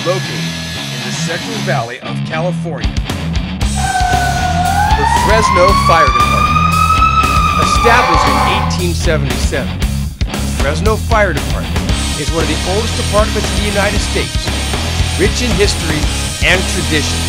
located in the Central Valley of California. The Fresno Fire Department. Established in 1877, the Fresno Fire Department is one of the oldest departments in the United States, rich in history and tradition.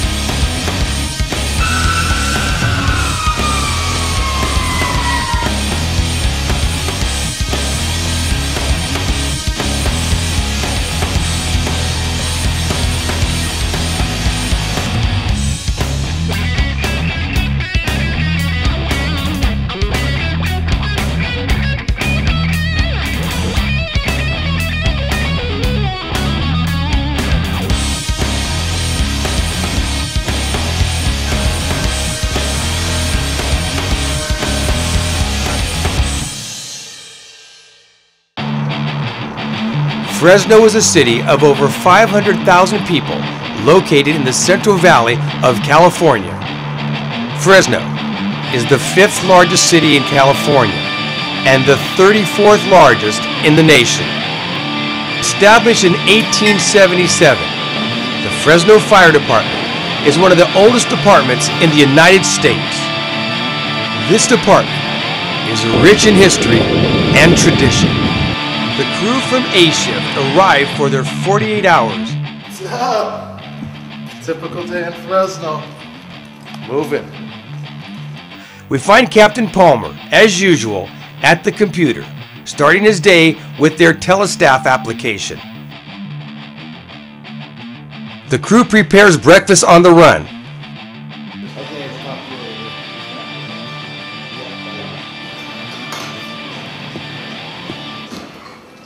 Fresno is a city of over 500,000 people located in the Central Valley of California. Fresno is the 5th largest city in California and the 34th largest in the nation. Established in 1877, the Fresno Fire Department is one of the oldest departments in the United States. This department is rich in history and tradition. The crew from A shift arrived for their 48 hours. What's up? Typical day in Fresno. Moving. We find Captain Palmer, as usual, at the computer, starting his day with their telestaff application. The crew prepares breakfast on the run.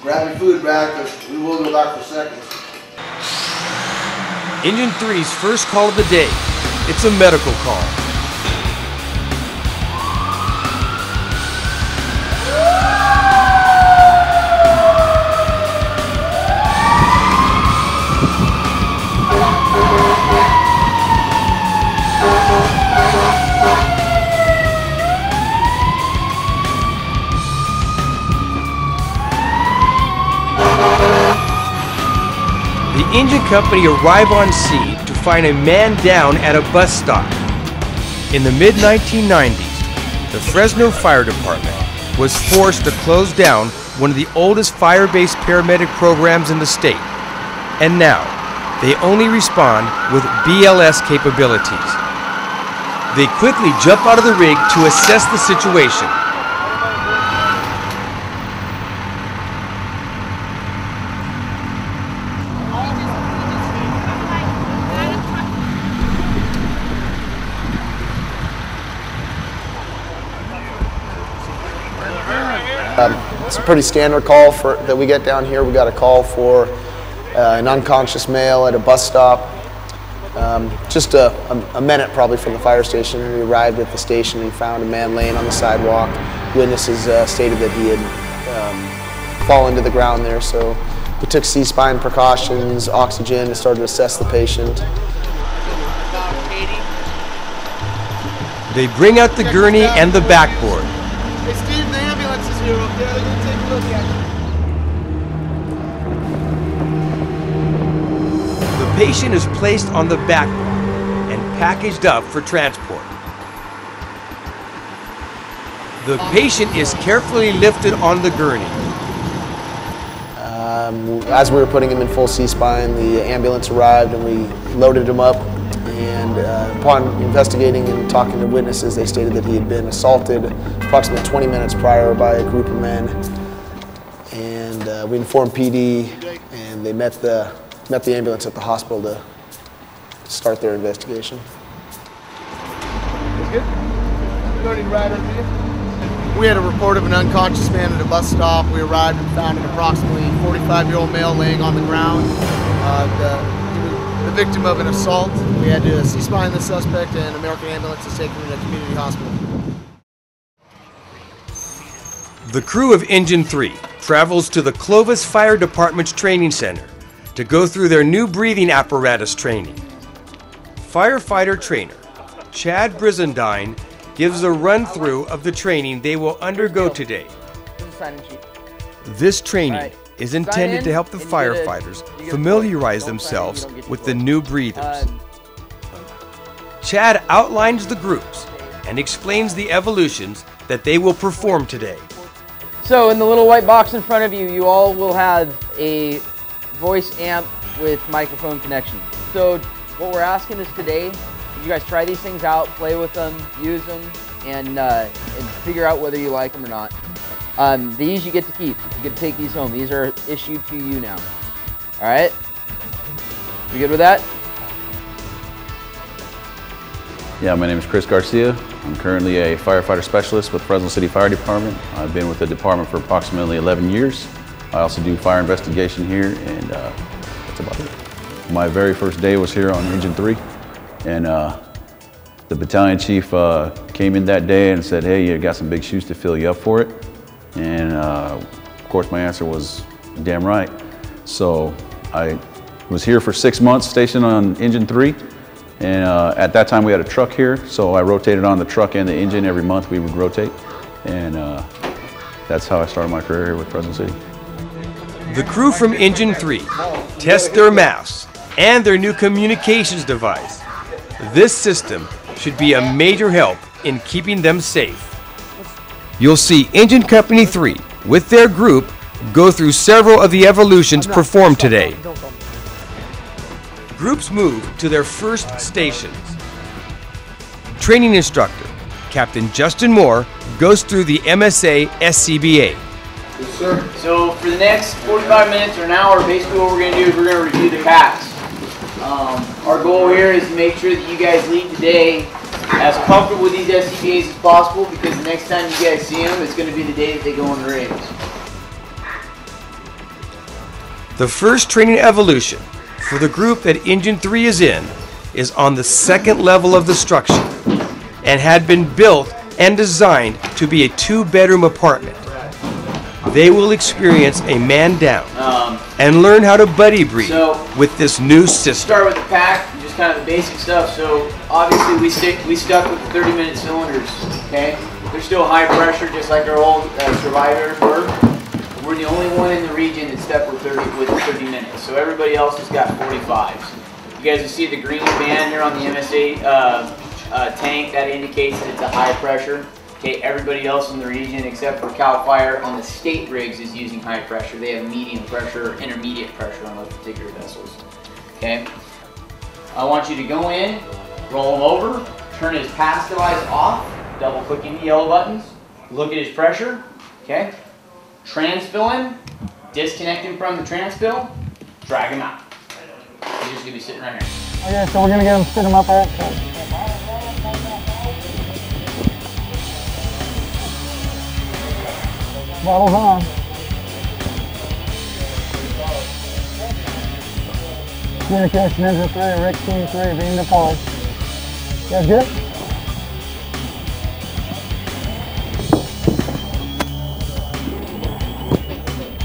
Grab your food bag, because we will go back for seconds. Engine 3's first call of the day. It's a medical call. The engine company arrive on scene to find a man down at a bus stop. In the mid-1990s, the Fresno Fire Department was forced to close down one of the oldest fire-based paramedic programs in the state. And now, they only respond with BLS capabilities. They quickly jump out of the rig to assess the situation. It's a pretty standard call that we get down here. We got a call for an unconscious male at a bus stop. Just a minute probably from the fire station. We arrived at the station and found a man laying on the sidewalk. Witnesses stated that he had fallen to the ground there, so we took C-spine precautions, oxygen, and started to assess the patient. They bring out the gurney and the backboard. Hey Steve, the ambulance is here, okay? They're gonna take a look at you. The patient is placed on the backboard and packaged up for transport. The patient is carefully lifted on the gurney. As we were putting him in full C-spine, the ambulance arrived and we loaded him up. And upon investigating and talking to witnesses, they stated that he had been assaulted approximately 20 minutes prior by a group of men. And we informed PD, and they met the ambulance at the hospital to start their investigation. That's good? Loading right up here. We had a report of an unconscious man at a bus stop. We arrived and found an approximately 45-year-old male laying on the ground. The victim of an assault. We had to C-spine the suspect, and American Ambulance is taken him to a community hospital. The crew of Engine 3 travels to the Clovis Fire Department's training center to go through their new breathing apparatus training. Firefighter trainer Chad Brizendine gives a run-through of the training they will undergo today. This training is intended to help the firefighters familiarize themselves with the new breathers. Chad outlines the groups and explains the evolutions that they will perform today. So in the little white box in front of you, you all will have a voice amp with microphone connection. So what we're asking is today, you guys try these things out, play with them, use them, and figure out whether you like them or not. These you get to keep. You get to take these home. These are issued to you now. All right? You good with that? Yeah, my name is Chris Garcia. I'm currently a firefighter specialist with Fresno City Fire Department. I've been with the department for approximately 11 years. I also do fire investigation here, and that's about it. My very first day was here on Engine 3, and the battalion chief came in that day and said, hey, you got some big shoes to fill, you up for it? And of course my answer was damn right. So I was here for 6 months, stationed on Engine 3. And at that time we had a truck here, so I rotated on the truck and the engine. Every month we would rotate, and that's how I started my career here with Fresno City. The crew from Engine 3 test their masks and their new communications device. This system should be a major help in keeping them safe. You'll see Engine Company 3 with their group go through several of the evolutions performed today. Groups move to their first stations. Training instructor, Captain Justin Moore, goes through the MSA SCBA. Yes, sir. So for the next 45 minutes or an hour, basically what we're going to do is we're going to review the packs. Our goal here is to make sure that you guys leave today as comfortable with these SCBAs as possible, because the next time you guys see them, it's going to be the day that they go on the rigs. The first training evolution for the group that Engine 3 is in is on the second level of the structure and had been built and designed to be a 2-bedroom apartment. They will experience a man down and learn how to buddy breathe with this new system. Start with the pack, just kind of the basic stuff. So obviously we stuck with the 30-minute cylinders. Okay, they're still high pressure, just like our old survivors were. We're the only one in the region that stuck with 30 minutes. So everybody else has got 45s. You guys will see the green band here on the MSA tank. That indicates that it's a high pressure. Okay, everybody else in the region except for CAL FIRE on the state rigs is using high pressure. They have medium pressure or intermediate pressure on those particular vessels. Okay, I want you to go in, roll him over, turn his pass device off, double clicking the yellow buttons, look at his pressure. Okay. Transfill him, disconnect him from the transfill, drag him out. He's just going to be sitting right here. Okay, so we're going to get him, sit him up right. Bottles on. Communication Engine 3, Rick Team 3 being deployed. You guys good?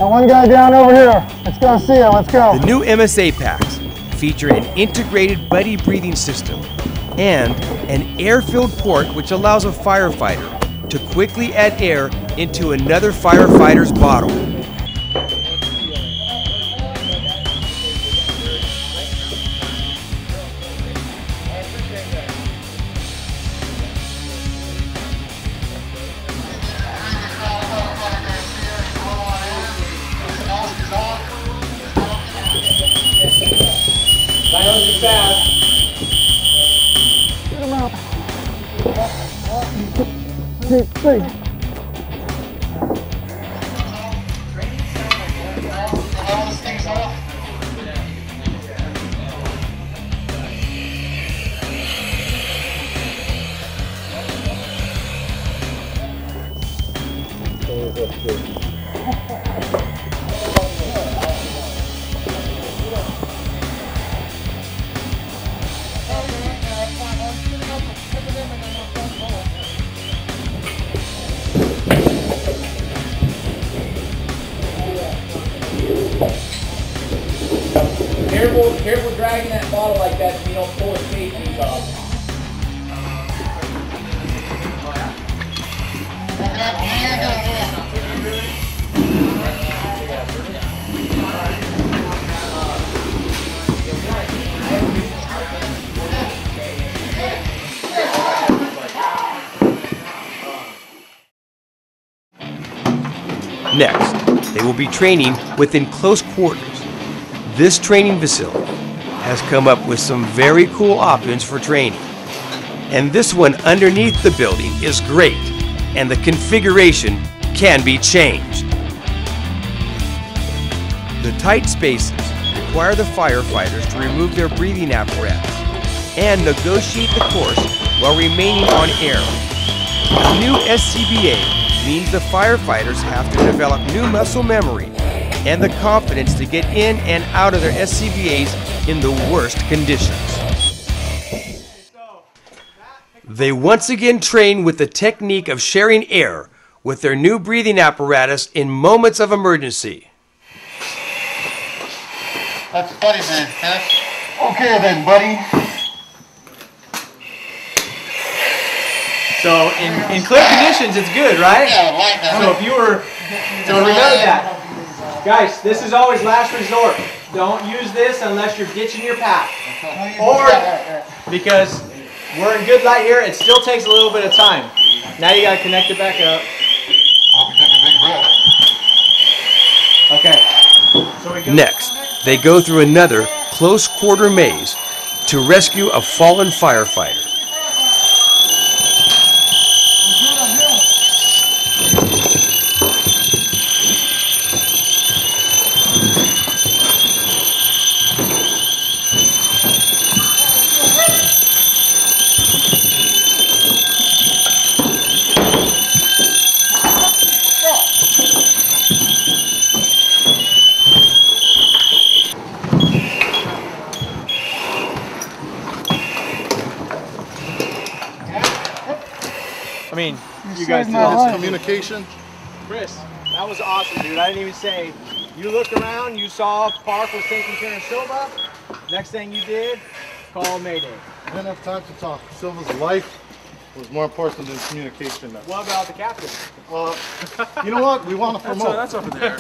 And one guy down over here. Let's go see him. Let's go. The new MSA packs feature an integrated buddy breathing system and an air-filled port which allows a firefighter to quickly add air into another firefighter's bottle. Get him out. 2, 3. Careful dragging that bottle like that so you don't pull his safeties off. Next, they will be training within close quarters. This training facility has come up with some very cool options for training. And this one underneath the building is great, and the configuration can be changed. The tight spaces require the firefighters to remove their breathing apparatus and negotiate the course while remaining on air. The new SCBA means the firefighters have to develop new muscle memory and the confidence to get in and out of their SCBAs in the worst conditions. They once again train with the technique of sharing air with their new breathing apparatus in moments of emergency. That's funny, man. Huh? Okay then, buddy. So in clear conditions, it's good, right? Yeah, like that. So if you were, so remember that. Guys, this is always last resort. Don't use this unless you're ditching your pack. Or, because we're in good light here, it still takes a little bit of time. Now you gotta connect it back up. I'll be taking a big breath. Okay. So we go. Next, they go through another close quarter maze to rescue a fallen firefighter. I mean, you guys did my all life. Communication. Chris, that was awesome, dude. I didn't even say. You looked around, you saw Park was taking care of Silva. Next thing you did, call Mayday. I didn't have time to talk. Silva's life was more important than communication. What about the captain? You know what? We want to promote. That's over there.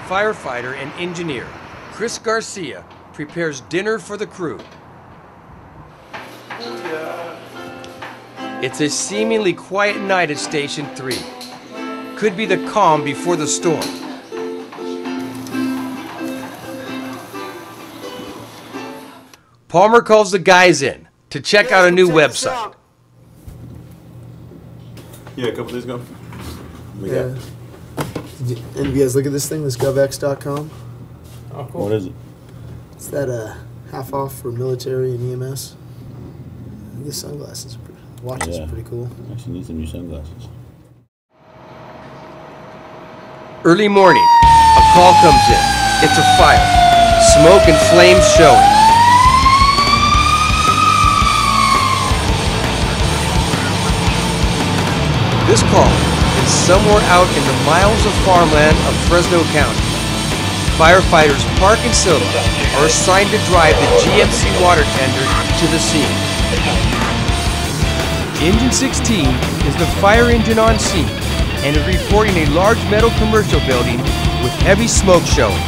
Firefighter and engineer Chris Garcia prepares dinner for the crew. It's a seemingly quiet night at Station 3. Could be the calm before the storm. Palmer calls the guys in to check out a new website. Yeah, a couple days ago. Yeah. And you guys look at this thing, this govx.com. Oh, cool. What is it? It's that half off for military and EMS. The sunglasses, watches are pretty cool. I actually need some new sunglasses. Early morning, a call comes in. It's a fire. Smoke and flames showing. This call is somewhere out in the miles of farmland of Fresno County. Firefighters Park and Silva are assigned to drive the GMC water tender to the scene. Engine 16 is the fire engine on scene and is reporting a large metal commercial building with heavy smoke showing.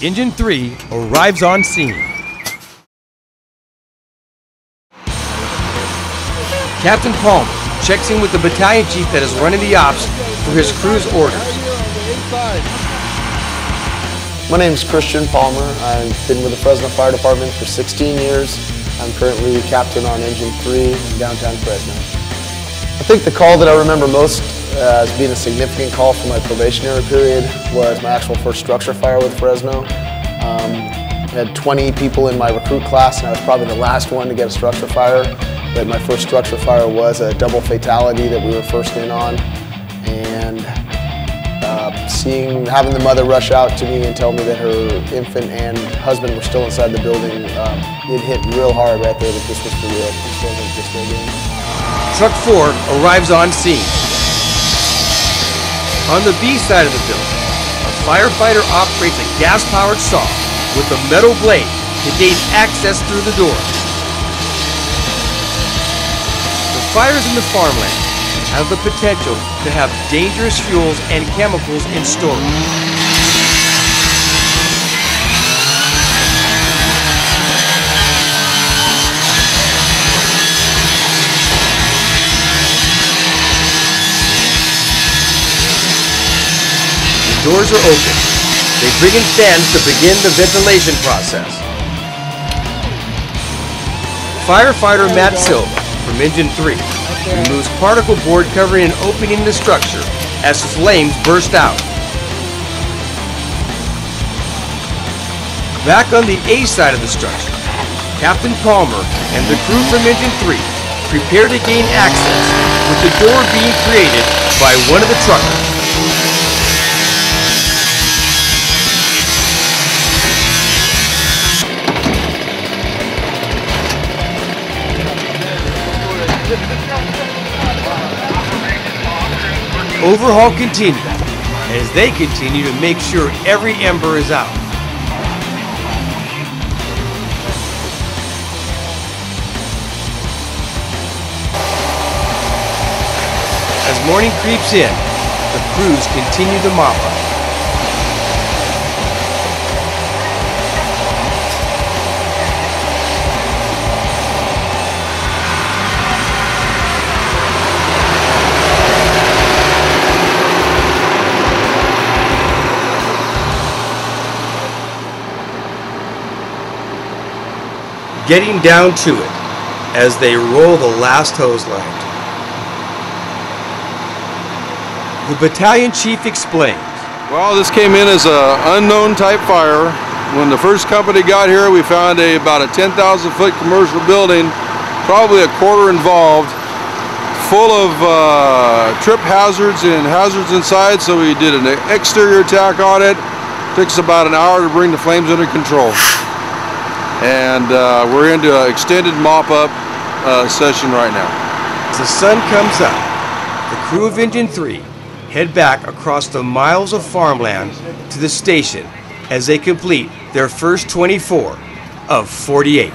Engine 3 arrives on scene. Captain Palmer checks in with the battalion chief that is running the ops for his crew's orders. My name is Christian Palmer. I've been with the Fresno Fire Department for 16 years. I'm currently captain on Engine 3 in downtown Fresno. I think the call that I remember most as being a significant call for my probationary period was my actual first structure fire with Fresno. I had 20 people in my recruit class and I was probably the last one to get a structure fire. But my first structure fire was a double fatality that we were first in on. And having the mother rush out to me and tell me that her infant and husband were still inside the building, it hit real hard right there that this was for real. This wasn't just a game. Truck 4 arrives on scene. On the B side of the building, a firefighter operates a gas-powered saw with a metal blade to gain access through the door. The fires in the farmland have the potential to have dangerous fuels and chemicals in storage. doors are open. They bring in fans to begin the ventilation process. Firefighter Matt Silva from Engine 3 removes particle board covering an opening in the structure as flames burst out. Back on the A side of the structure, Captain Palmer and the crew from Engine 3 prepare to gain access, with the door being created by one of the truckers. Overhaul continues as they continue to make sure every ember is out. As morning creeps in, the crews continue the mop-up. Getting down to it as they roll the last hose line. The battalion chief explains. Well, this came in as an unknown type fire. When the first company got here, we found about a 10,000 foot commercial building, probably a quarter involved, full of trip hazards and hazards inside, so we did an exterior attack on it. Took us about an hour to bring the flames under control. And we're into an extended mop-up session right now. As the sun comes up, the crew of Engine 3 head back across the miles of farmland to the station as they complete their first 24 of 48.